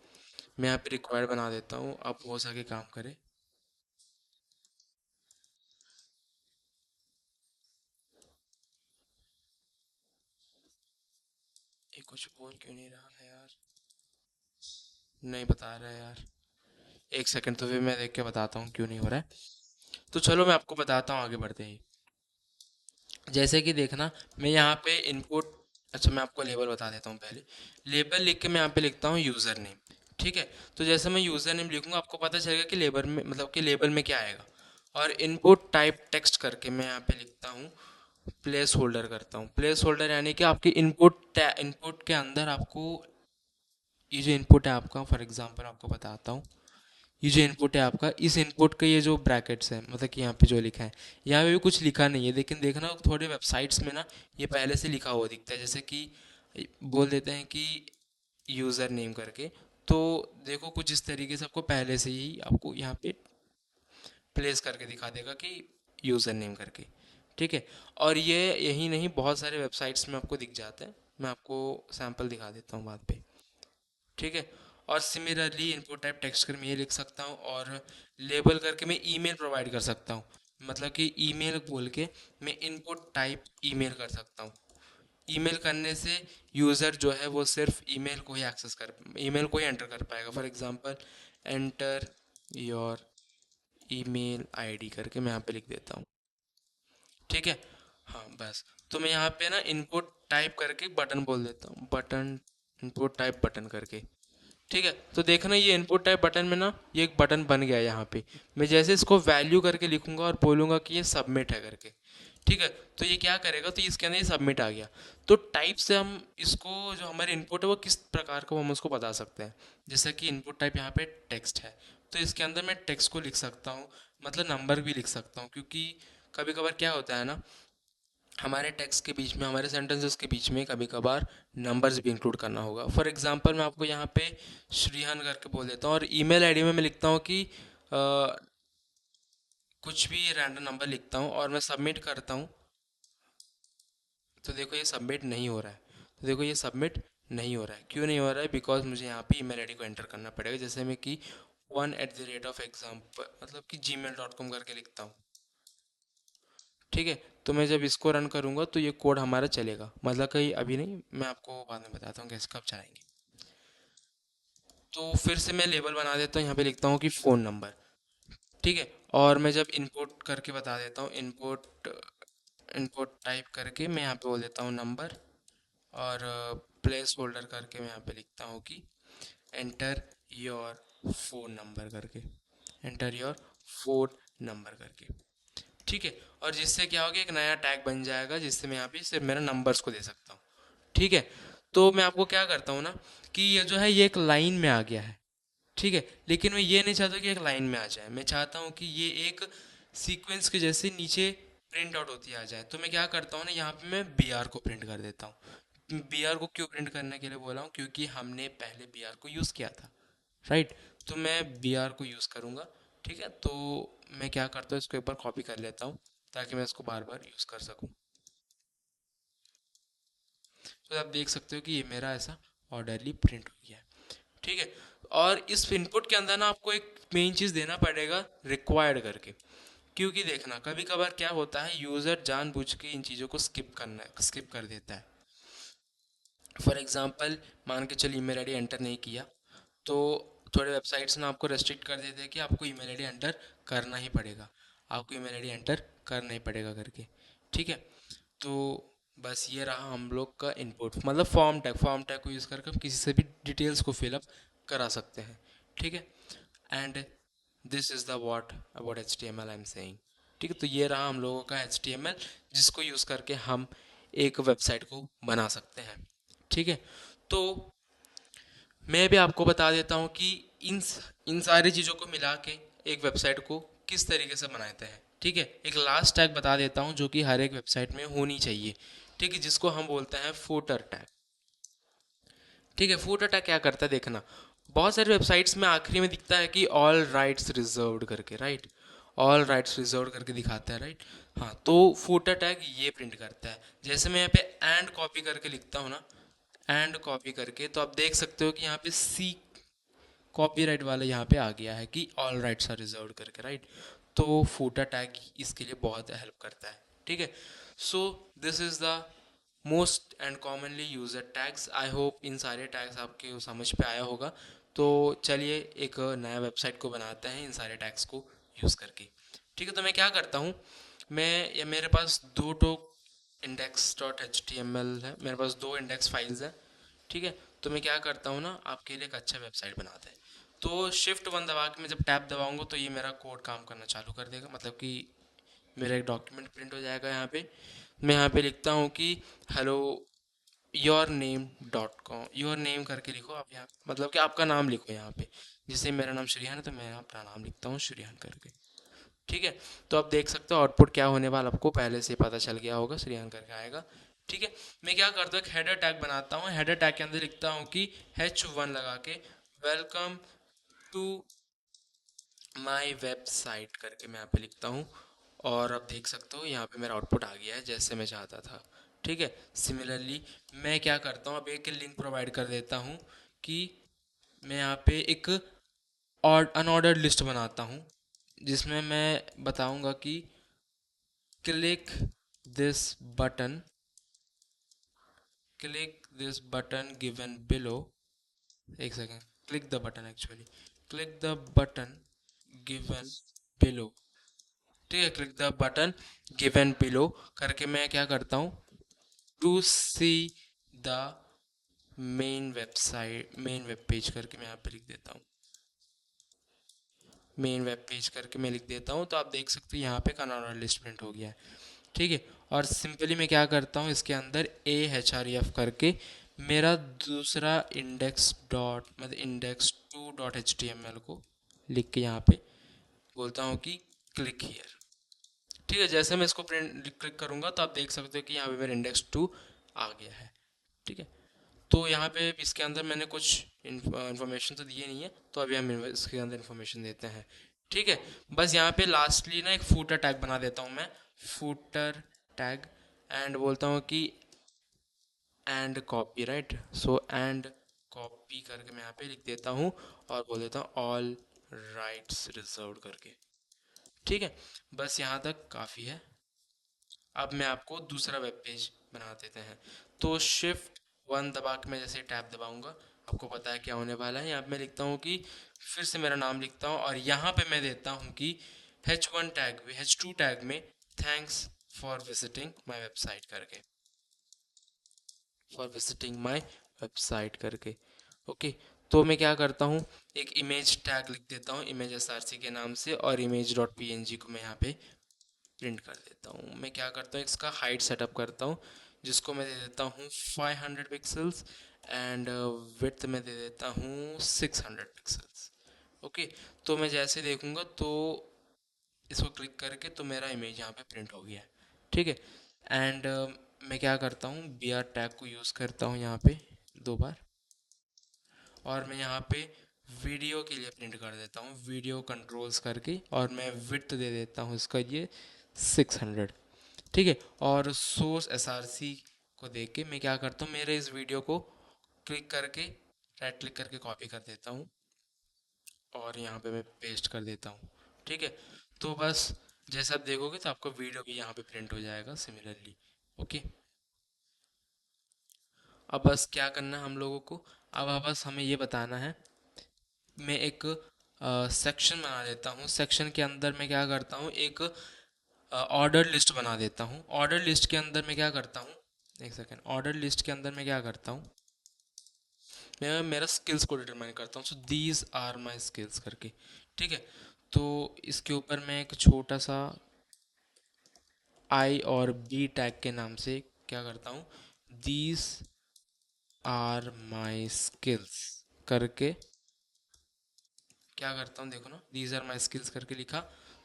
मैं यहाँ पे रिक्वायर्ड बना देता हूँ, अब हो सके काम करे। ये कुछ बोल क्यों नहीं रहा है यार, नहीं बता रहा है यार, एक सेकंड, तो फिर मैं देख के बताता हूँ क्यों नहीं हो रहा है। तो चलो मैं आपको बताता हूँ आगे बढ़ते ही। जैसे कि देखना, मैं यहाँ पे इनपुट, अच्छा मैं आपको लेबल बता देता हूँ पहले। लेबल लिख के मैं यहाँ पे लिखता हूँ यूज़र नेम, ठीक है। तो जैसे मैं यूज़र नेम लिखूंगा आपको पता चलेगा कि लेबल में, मतलब कि लेबल में क्या आएगा। और इनपुट टाइप टेक्स्ट करके मैं यहाँ पे लिखता हूँ, प्लेस होल्डर करता हूँ। प्लेस होल्डर यानी कि आपके इनपुट के अंदर आपको, ये जो इनपुट है आपका, फॉर एग्जांपल आपको बताता हूँ, ये जो इनपुट है आपका, इस इनपुट के ये जो ब्रैकेट्स हैं, मतलब कि यहाँ पे जो लिखा है, यहाँ पे भी कुछ लिखा नहीं है, लेकिन देखना थोड़े वेबसाइट्स में ना ये पहले से लिखा हुआ दिखता है, जैसे कि बोल देते हैं कि यूज़र नेम करके। तो देखो कुछ इस तरीके से आपको पहले से ही आपको यहाँ पे प्लेस करके दिखा देगा कि यूज़र नेम करके, ठीक है। और ये यही नहीं, बहुत सारे वेबसाइट्स में आपको दिख जाता है, मैं आपको सैंपल दिखा देता हूँ बाद पे, ठीक है। और सिमिलरली इनपुट टाइप टेक्स्ट कर मैं ये लिख सकता हूँ, और लेबल करके मैं ईमेल प्रोवाइड कर सकता हूँ, मतलब कि ईमेल बोल के मैं इनपुट टाइप ईमेल कर सकता हूँ। ईमेल करने से यूज़र जो है वो सिर्फ ईमेल को ही एक्सेस कर, ईमेल को ही एंटर कर पाएगा। For example enter your email ID करके मैं यहाँ पे लिख देता हूँ, ठीक है। हाँ बस, तो मैं यहाँ पे ना इनपुट टाइप करके बटन बोल देता हूँ, बटन, इनपुट टाइप बटन करके, ठीक है। तो देखना ये इनपुट टाइप बटन में ना ये एक बटन बन गया है यहाँ पे। मैं जैसे इसको वैल्यू करके लिखूंगा और बोलूंगा कि ये सबमिट है करके, ठीक है, तो ये क्या करेगा, तो इसके अंदर ये सबमिट आ गया। तो टाइप से हम इसको, जो हमारे इनपुट है वो किस प्रकार का, वो हम उसको बता सकते हैं। जैसे कि इनपुट टाइप यहाँ पे टेक्स्ट है, तो इसके अंदर मैं टेक्स्ट को लिख सकता हूँ, मतलब नंबर भी लिख सकता हूँ, क्योंकि कभी कभार क्या होता है ना, हमारे टेक्स्ट के बीच में, हमारे सेंटेंसेस के बीच में कभी कभार नंबर्स भी इंक्लूड करना होगा। फॉर एग्जांपल मैं आपको यहाँ पे श्रीहान करके बोल देता हूँ, और ईमेल आईडी में मैं लिखता हूँ कि कुछ भी रैंडम नंबर लिखता हूँ और मैं सबमिट करता हूँ। तो देखो ये सबमिट नहीं हो रहा है, तो देखो ये सबमिट नहीं हो रहा है, क्यों नहीं हो रहा है, बिकॉज मुझे यहाँ पे ईमेल आईडी को एंटर करना पड़ेगा, जैसे मैं कि 1@example, मतलब कि gmail.com करके लिखता हूँ, ठीक है। तो मैं जब इसको रन करूँगा तो ये कोड हमारा चलेगा, मतलब कहीं अभी नहीं, मैं आपको बाद में बताता हूँ कैसे कब चलाएंगे। तो फिर से मैं लेबल बना देता हूँ, यहाँ पे लिखता हूँ कि फ़ोन नंबर, ठीक है। और मैं जब इनपुट करके बता देता हूँ, इनपुट इनपुट टाइप करके मैं यहाँ पे बोल देता हूँ नंबर, और प्लेस होल्डर करके मैं यहाँ पे लिखता हूँ कि एंटर योर फ़ोन नंबर करके, एंटर योर फ़ोन नंबर करके, ठीक है। और जिससे क्या होगा, एक नया टैग बन जाएगा, जिससे मैं यहाँ पे सिर्फ मेरा नंबर्स को दे सकता हूँ, ठीक है। तो मैं आपको क्या करता हूँ ना, कि ये जो है ये एक लाइन में आ गया है, ठीक है। लेकिन मैं ये नहीं चाहता कि एक लाइन में आ जाए, मैं चाहता हूँ कि ये एक सीक्वेंस के जैसे नीचे प्रिंट आउट होती आ जाए। तो मैं क्या करता हूँ ना, यहाँ पे मैं बी आर को प्रिंट कर देता हूँ। बी आर को क्यों प्रिंट करने के लिए बोला हूँ, क्योंकि हमने पहले बी आर को यूज़ किया था, राइट। तो मैं बी आर को यूज़ करूँगा, ठीक है, तो मैं क्या करता हूँ, इसको एक बार कॉपी कर लेता हूँ ताकि मैं इसको बार बार यूज़ कर सकूँ। तो आप देख सकते हो कि ये मेरा ऐसा ऑर्डरली प्रिंट हो गया है। ठीक है, और इस इनपुट के अंदर ना आपको एक मेन चीज़ देना पड़ेगा, रिक्वायर्ड करके। क्योंकि देखना कभी कभार क्या होता है, यूज़र जानबूझ के इन चीज़ों को स्किप कर देता है। फॉर एग्जांपल, मान के चलिए ईमेल आईडी एंटर नहीं किया, तो थोड़े वेबसाइट्स ना आपको रेस्ट्रिक्ट कर देते हैं कि आपको ईमेल आईडी एंटर करना ही पड़ेगा, आपको ईमेल आईडी एंटर करना ही पड़ेगा करके। ठीक है, तो बस ये रहा हम लोग का इनपुट, मतलब फॉर्म टैग को यूज़ करके हम किसी से भी डिटेल्स को फिलअप करा सकते हैं। ठीक है, and this is the what about H T M L I am saying. ठीक है, तो ये रहा हम लोगों का एच टी एम एल, जिसको यूज़ करके हम एक वेबसाइट को बना सकते हैं। ठीक है, तो मैं भी आपको बता देता हूँ कि इन सारी चीज़ों को मिला के एक वेबसाइट को किस तरीके से बनाते हैं। ठीक है, एक लास्ट टैग बता देता हूँ जो कि हर एक वेबसाइट में होनी चाहिए। ठीक है, जिसको हम बोलते हैं फूटर टैग। ठीक है, फूटर टैग क्या करता है देखना, बहुत सारी वेबसाइट्स में आखिरी में दिखता है कि ऑल राइट्स रिजर्व्ड करके, राइट, ऑल राइट्स रिजर्व्ड करके दिखाता है, राइट। हाँ, तो फूटर टैग ये प्रिंट करता है। जैसे मैं यहाँ पे एंड कॉपी करके लिखता हूँ ना, एंड कॉपी करके, तो आप देख सकते हो कि यहाँ पे सी कॉपीराइट वाला यहाँ पे आ गया है कि ऑल राइट्स आर रिजर्व्ड करके, राइट। तो फूटर टैग इसके लिए बहुत हेल्प करता है। ठीक है, so this is the most and commonly user tags. I hope इन सारे टैग्स आपके समझ पे आया होगा। तो चलिए एक नया वेबसाइट को बनाते हैं इन सारे टैग्स को यूज़ करके। ठीक है, तो मैं क्या करता हूँ, मैं, ये मेरे पास दो टो index dot H T M L है, मेरे पास दो इंडेक्स फाइल्स हैं। ठीक है, तो मैं क्या करता हूँ ना, आपके लिए एक अच्छा वेबसाइट बनाते हैं। तो शिफ्ट 1 दबा के मैं जब टैब दबाऊंगा तो ये मेरा कोड काम करना चालू कर देगा, मतलब कि मेरा एक डॉक्यूमेंट प्रिंट हो जाएगा। यहाँ पे मैं यहाँ पे लिखता हूँ कि hello your name dot com, your name करके लिखो आप यहाँ, मतलब कि आपका नाम लिखो यहाँ पे। जैसे मेरा नाम श्रेयान है तो मैं अपना नाम लिखता हूँ श्रेयान करके। ठीक है, तो आप देख सकते हो आउटपुट क्या होने वाला, आपको पहले से पता चल गया होगा, श्रेयान करके आएगा। ठीक है, मैं क्या करता हूँ, एक हेडर टैग बनाता हूँ, हेडर टैग के अंदर लिखता हूँ कि H1 लगा के वेलकम टू माई वेबसाइट करके मैं यहाँ पे लिखता हूँ। और आप देख सकते हो यहाँ पे मेरा आउटपुट आ गया है जैसे मैं चाहता था। ठीक है, सिमिलरली मैं क्या करता हूँ, अब एक लिंक प्रोवाइड कर देता हूँ कि मैं यहाँ पे एक अनऑर्डर्ड लिस्ट बनाता हूँ, जिसमें मैं बताऊँगा कि click this button, click this button given below, एक second, click the button, actually click the button given below. ठीक है, click the button given below करके मैं क्या करता हूँ, to see the main web page करके मैं यहाँ पे लिख देता हूँ, मेन वेब पेज करके मैं लिख देता हूँ। तो आप देख सकते हो यहाँ पे कनाडा लिस्ट प्रिंट हो गया है। ठीक है, और सिंपली मैं क्या करता हूँ, इसके अंदर ए एच आर एफ करके मेरा दूसरा इंडेक्स डॉट, मतलब index2.html को लिख के यहाँ पे बोलता हूँ कि क्लिक हियर। ठीक है, जैसे मैं इसको प्रिंट क्लिक करूँगा तो आप देख सकते हो कि यहाँ पे मेरा index2 आ गया है। ठीक है, तो यहाँ पे इसके अंदर मैंने कुछ इन्फॉर्मेशन तो दिए नहीं है, तो अभी हम इसके अंदर इन्फॉर्मेशन देते हैं। ठीक है, बस यहाँ पे लास्टली ना एक फूटर टैग बना देता हूँ मैं, फूटर टैग, एंड बोलता हूँ कि and copy, right. So and copy करके मैं यहाँ पे लिख देता हूँ और बोल देता हूँ ऑल राइट्स रिजर्व करके। ठीक है, बस यहाँ तक काफ़ी है। अब मैं आपको दूसरा वेब पेज बना देते हैं। तो शिफ्ट 1 दबा के मैं जैसे टैब दबाऊंगा, आपको पता है क्या होने वाला है। यहाँ पे मैं लिखता हूँ कि फिर से मेरा नाम लिखता हूँ और यहाँ पे मैं देता हूँ कि H1 टैग में, H2 टैग में thanks for visiting my website करके, फॉर विजिटिंग माई वेबसाइट करके। ओके, तो मैं क्या करता हूँ, एक इमेज टैग लिख देता हूँ इमेज एसआरसी के नाम से, और image dot P N G को मैं यहाँ पे प्रिंट कर देता हूँ। मैं क्या करता हूँ, इसका हाइट सेटअप करता हूँ, जिसको मैं दे देता हूँ 500 पिक्सल्स, एंड विड्थ में दे देता हूँ 600 पिक्सल्स। ओके, तो मैं जैसे देखूँगा तो इसको क्लिक करके तो मेरा इमेज यहाँ पे प्रिंट हो गया है। ठीक है, एंड मैं क्या करता हूँ, br टैग को यूज़ करता हूँ यहाँ पे 2 बार, और मैं यहाँ पे वीडियो के लिए प्रिंट कर देता हूँ, वीडियो कंट्रोल्स करके, और मैं विड्थ दे देता हूँ इसका ये 600। ठीक है, और सोर्स एसआरसी को देख के मैं क्या करता हूँ, मेरे इस वीडियो को क्लिक करके राइट क्लिक करके कॉपी कर देता हूँ और यहाँ पे मैं पेस्ट कर देता हूँ। ठीक है, तो बस जैसा आप देखोगे तो आपका वीडियो भी यहाँ पे प्रिंट हो जाएगा सिमिलरली। ओके, अब बस क्या करना है हम लोगों को, अब बस हमें ये बताना है, मैं एक सेक्शन बना देता हूँ। सेक्शन के अंदर मैं क्या करता हूँ, एक ऑर्डर लिस्ट बना देता हूँ। ऑर्डर लिस्ट के अंदर मैं क्या करता हूँ, एक सेकेंड, ऑर्डर लिस्ट के अंदर मैं क्या करता हूँ, मैं मेरा स्किल्स को डिटरमाइन करता हूँ। So these are my skills करके। ठीक है, तो इसके ऊपर मैं एक छोटा सा आई और बी टैग के नाम से क्या करता हूँ, दीज आर माई स्किल्स करके क्या करता हूँ, देखो ना, दीज आर माई स्किल्स करके लिखा।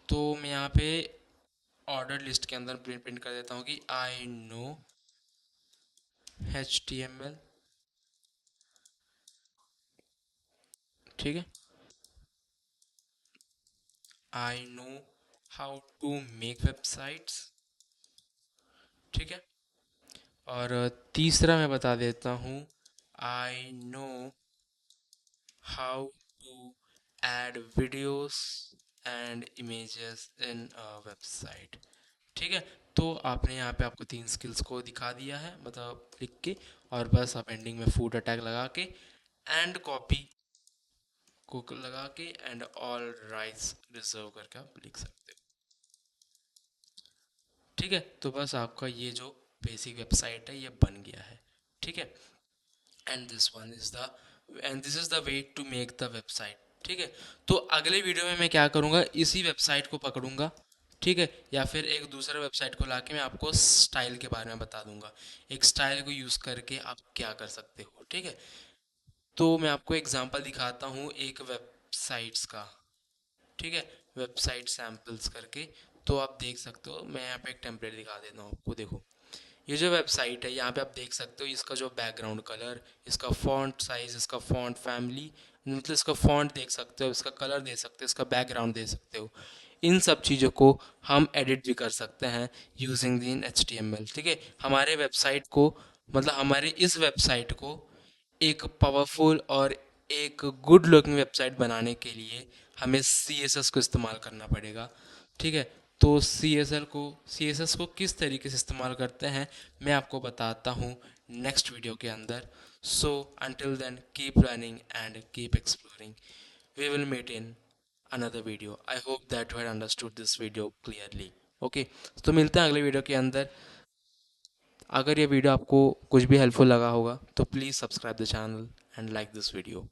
तो मैं यहाँ पे ऑर्डर लिस्ट के अंदर प्रिंट प्रिंट कर देता हूँ कि आई नो HTML। ठीक है, I know how to make websites. ठीक है, और तीसरा मैं बता देता हूँ, I know how to add videos and images in a website. ठीक है, तो आपने यहाँ पे आपको 3 स्किल्स को दिखा दिया है, मतलब लिख के, और बस आप एंडिंग में फूटर टैग लगा के एंड कॉपी को लगा के एंड ऑल राइट्स रिजर्व करके आप लिख सकते हो। ठीक है, तो बस आपका ये जो बेसिक वेबसाइट है ये बन गया है। ठीक है, and this one is the and this is the way to make the website. ठीक है, तो अगले वीडियो में मैं क्या करूँगा, इसी वेबसाइट को पकड़ूंगा। ठीक है, या फिर एक दूसरा वेबसाइट को लाके मैं आपको स्टाइल के बारे में बता दूंगा, एक स्टाइल को यूज़ करके आप क्या कर सकते हो। ठीक है, तो मैं आपको एग्जांपल दिखाता हूँ एक वेबसाइट्स का। ठीक है, वेबसाइट सैम्पल्स करके, तो आप देख सकते हो, मैं यहाँ पे एक टेम्पलेट दिखा देता हूँ आपको। देखो, ये जो वेबसाइट है यहाँ पे आप देख सकते हो, इसका जो बैकग्राउंड कलर, इसका फॉन्ट साइज, इसका फॉन्ट फैमिली, मतलब इसका फॉन्ट देख सकते हो, इसका कलर दे सकते हो, इसका बैकग्राउंड दे सकते हो। इन सब चीज़ों को हम एडिट भी कर सकते हैं यूजिंग द HTML। ठीक है, हमारे वेबसाइट को, मतलब हमारे इस वेबसाइट को एक पावरफुल और एक गुड लुकिंग वेबसाइट बनाने के लिए हमें CSS को इस्तेमाल करना पड़ेगा। ठीक है, तो CSS को किस तरीके से इस्तेमाल करते हैं मैं आपको बताता हूँ नेक्स्ट वीडियो के अंदर। So until then keep learning and keep exploring. We will meet in another video. I hope that you had understood this video clearly. Okay, तो मिलते हैं अगले वीडियो के अंदर। अगर ये वीडियो आपको कुछ भी हेल्पफुल लगा होगा तो please subscribe the channel and like this video.